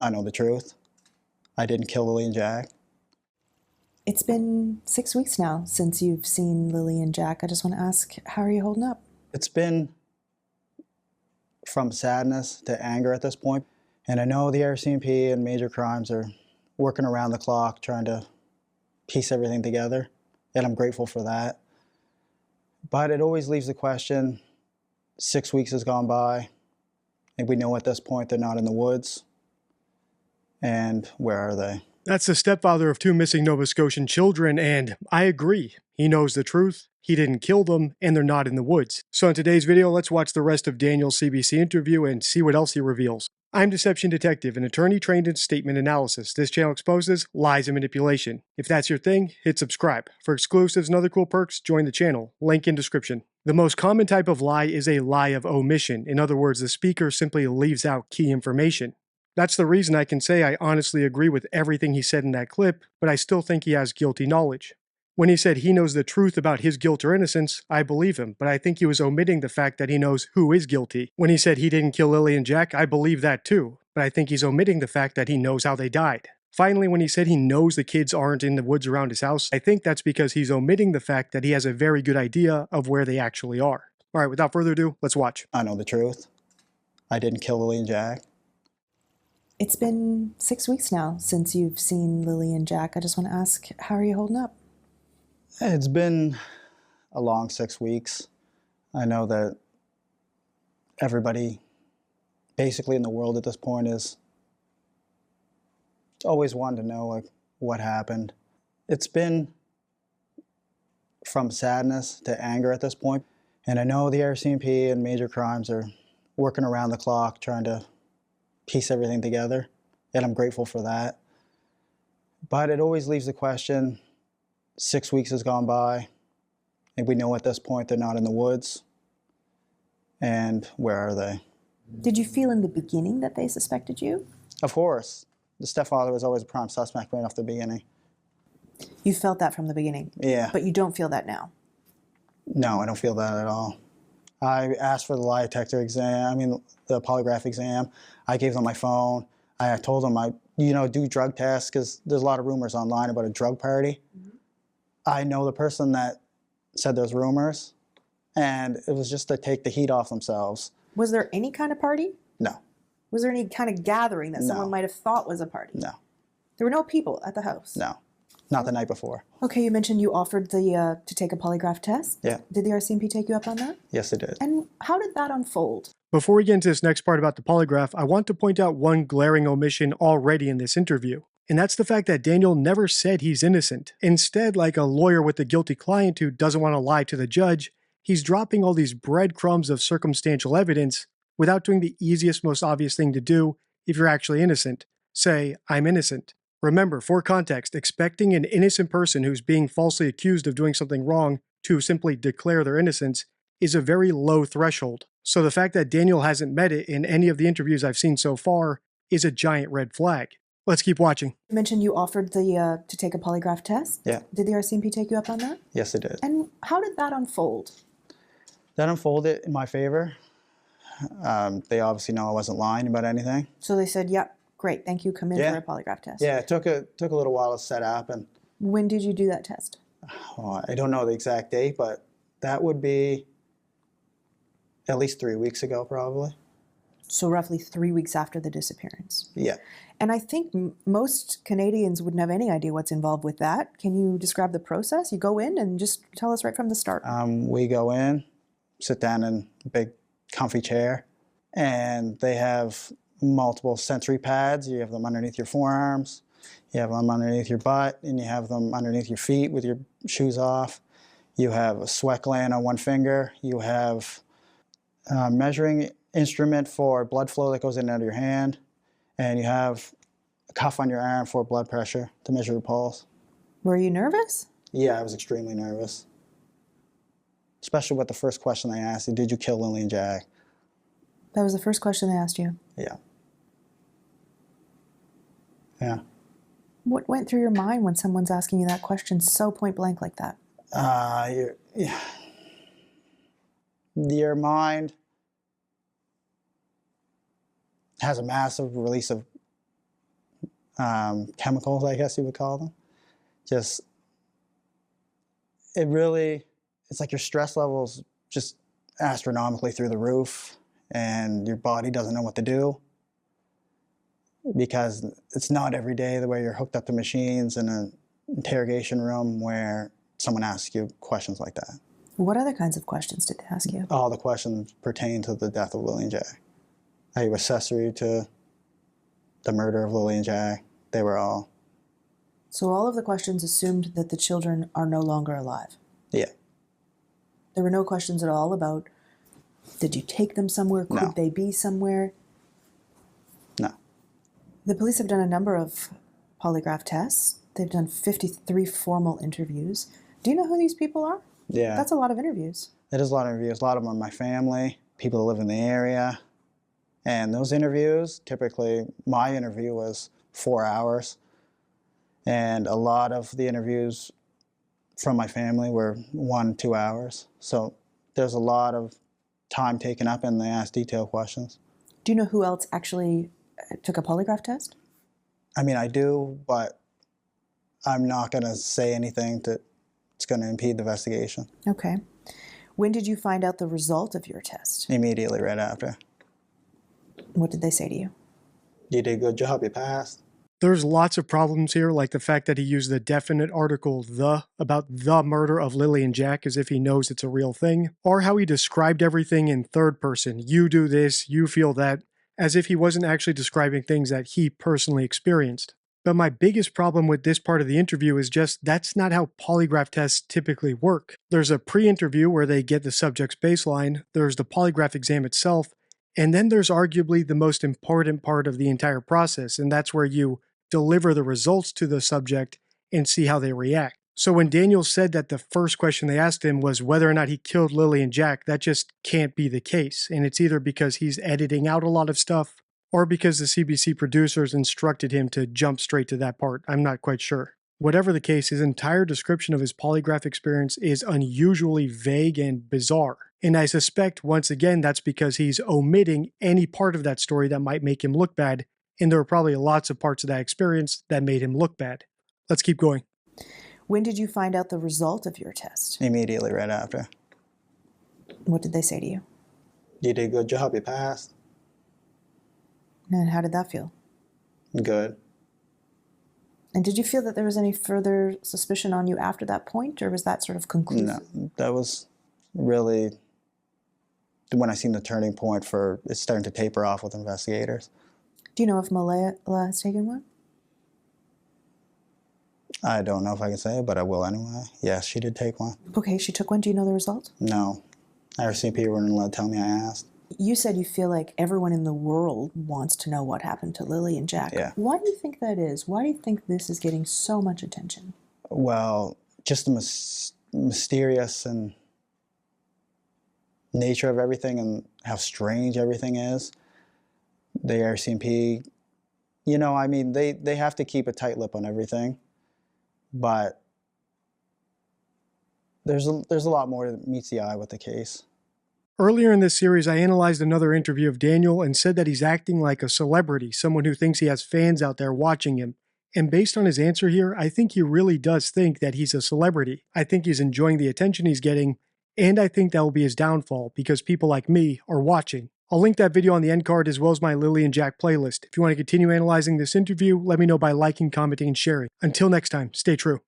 I know the truth. I didn't kill Lily and Jack. It's been 6 weeks now since you've seen Lily and Jack. I just want to ask, how are you holding up? It's been from sadness to anger at this point. And I know the RCMP and major crimes are working around the clock trying to piece everything together. And I'm grateful for that. But it always leaves the question, 6 weeks has gone by. And we know at this point they're not in the woods. And where are they? That's the stepfather of 2 missing Nova Scotian children, and I agree. He knows the truth, he didn't kill them, and they're not in the woods. So in today's video, let's watch the rest of Daniel's CBC interview and see what else he reveals. I'm Deception Detective, an attorney trained in statement analysis. This channel exposes lies and manipulation. If that's your thing, hit subscribe. For exclusives and other cool perks, join the channel. Link in description. The most common type of lie is a lie of omission. In other words, the speaker simply leaves out key information. That's the reason I can say I honestly agree with everything he said in that clip, but I still think he has guilty knowledge. When he said he knows the truth about his guilt or innocence, I believe him, but I think he was omitting the fact that he knows who is guilty. When he said he didn't kill Lily and Jack, I believe that too, but I think he's omitting the fact that he knows how they died. Finally, when he said he knows the kids aren't in the woods around his house, I think that's because he's omitting the fact that he has a very good idea of where they actually are. Alright, without further ado, let's watch. I know the truth. I didn't kill Lily and Jack. It's been 6 weeks now since you've seen Lily and Jack. I just want to ask, how are you holding up? It's been a long 6 weeks. I know that everybody basically in the world at this point is always wanting to know like what happened. It's been from sadness to anger at this point. And I know the RCMP and major crimes are working around the clock trying to piece everything together, and I'm grateful for that. But it always leaves the question, 6 weeks has gone by, and we know at this point they're not in the woods, and where are they? Did you feel in the beginning that they suspected you? Of course. The stepfather was always a prime suspect right off the beginning. You felt that from the beginning? Yeah. But you don't feel that now? No, I don't feel that at all. I asked for the lie detector exam, the polygraph exam. I gave them my phone. I told them I, do drug tests because there's a lot of rumors online about a drug party. Mm-hmm. I know the person that said those rumors, and it was just to take the heat off themselves. Was there any kind of party? No. Was there any kind of gathering that someone might have thought was a party? No. There were no people at the house? No. Not the night before. Okay, you mentioned you offered to take a polygraph test. Yeah. Did the RCMP take you up on that? Yes, it did. And how did that unfold? Before we get into this next part about the polygraph, I want to point out one glaring omission already in this interview. And that's the fact that Daniel never said he's innocent. Instead, like a lawyer with a guilty client who doesn't want to lie to the judge, he's dropping all these breadcrumbs of circumstantial evidence without doing the easiest, most obvious thing to do if you're actually innocent. Say, I'm innocent. Remember, for context, expecting an innocent person who's being falsely accused of doing something wrong to simply declare their innocence is a very low threshold. So the fact that Daniel hasn't met it in any of the interviews I've seen so far is a giant red flag. Let's keep watching. You mentioned you offered to take a polygraph test. Yeah. Did the RCMP take you up on that? Yes, it did. And how did that unfold? That unfolded in my favor. They obviously know I wasn't lying about anything. So they said, yep, great, thank you, come in for a polygraph test. Yeah, it took a little while to set up. And when did you do that test? I don't know the exact date, but that would be at least 3 weeks ago, probably. So roughly 3 weeks after the disappearance. Yeah. And I think most Canadians wouldn't have any idea what's involved with that. Can you describe the process? You go in and just tell us right from the start. We go in, sit down in a big comfy chair, and they have multiple sensory pads. You have them underneath your forearms, you have them underneath your butt, and you have them underneath your feet with your shoes off. You have a sweat gland on one finger. You have a measuring instrument for blood flow that goes in and out of your hand. And you have a cuff on your arm for blood pressure to measure your pulse. Were you nervous? Yeah, I was extremely nervous. Especially with the first question they asked you, did you kill Lily and Jack? That was the first question they asked you? Yeah. Yeah. What went through your mind when someone's asking you that question so point blank like that? Your mind has a massive release of chemicals, I guess you would call them. Just, it's like your stress levels just astronomically through the roof, and your body doesn't know what to do, because it's not every day the way you're hooked up to machines in an interrogation room where someone asks you questions like that. What other kinds of questions did they ask you? All the questions pertain to the death of Lillian J. Are you accessory to the murder of Lillian J? They were all. So all of the questions assumed that the children are no longer alive. Yeah. There were no questions at all about, did you take them somewhere? Could No. they be somewhere? No. The police have done a number of polygraph tests. They've done 53 formal interviews. Do you know who these people are? Yeah. That's a lot of interviews. It is a lot of interviews. A lot of them are my family, people that live in the area. And those interviews, typically, my interview was 4 hours. And a lot of the interviews from my family were 1-2 hours. So there's a lot of time taken up, and they ask detailed questions. Do you know who else actually took a polygraph test? I mean, I do, but I'm not going to say anything that's going to impede the investigation. Okay. When did you find out the result of your test? Immediately right after. What did they say to you? You did a good job, you passed. There's lots of problems here, like the fact that he used the definite article "the" about the murder of Lillian Jack as if he knows it's a real thing, or how he described everything in third person. You do this, you feel that, as if he wasn't actually describing things that he personally experienced. But my biggest problem with this part of the interview is just that's not how polygraph tests typically work. There's a pre-interview where they get the subject's baseline, there's the polygraph exam itself, and then there's arguably the most important part of the entire process, and that's where you deliver the results to the subject and see how they react. So when Daniel said that the first question they asked him was whether or not he killed Lillian Jack, that just can't be the case. And it's either because he's editing out a lot of stuff or because the CBC producers instructed him to jump straight to that part. I'm not quite sure. Whatever the case, his entire description of his polygraph experience is unusually vague and bizarre. And I suspect, once again, that's because he's omitting any part of that story that might make him look bad, and there were probably lots of parts of that experience that made him look bad. Let's keep going. When did you find out the result of your test? Immediately right after. What did they say to you? You did a good job, you passed. And how did that feel? Good. And did you feel that there was any further suspicion on you after that point, or was that sort of conclusive? No, that was really when I seen the turning point for it's starting to taper off with investigators. Do you know if Malala has taken one? I don't know if I can say it, but I will anyway. Yes, she did take one. Okay, she took one. Do you know the result? No. RCMP wouldn't let tell me I asked. You said you feel like everyone in the world wants to know what happened to Lillian Jack. Yeah. Why do you think that is? Why do you think this is getting so much attention? Well, just the mysterious and nature of everything and how strange everything is. The RCMP, you know, I mean, they have to keep a tight lip on everything, but there's a lot more that meets the eye with the case. Earlier in this series, I analyzed another interview of Daniel and said that he's acting like a celebrity, someone who thinks he has fans out there watching him. And based on his answer here, I think he really does think that he's a celebrity. I think he's enjoying the attention he's getting, and I think that will be his downfall because people like me are watching. I'll link that video on the end card as well as my Lillian Jack playlist. If you want to continue analyzing this interview, let me know by liking, commenting, and sharing. Until next time, stay true.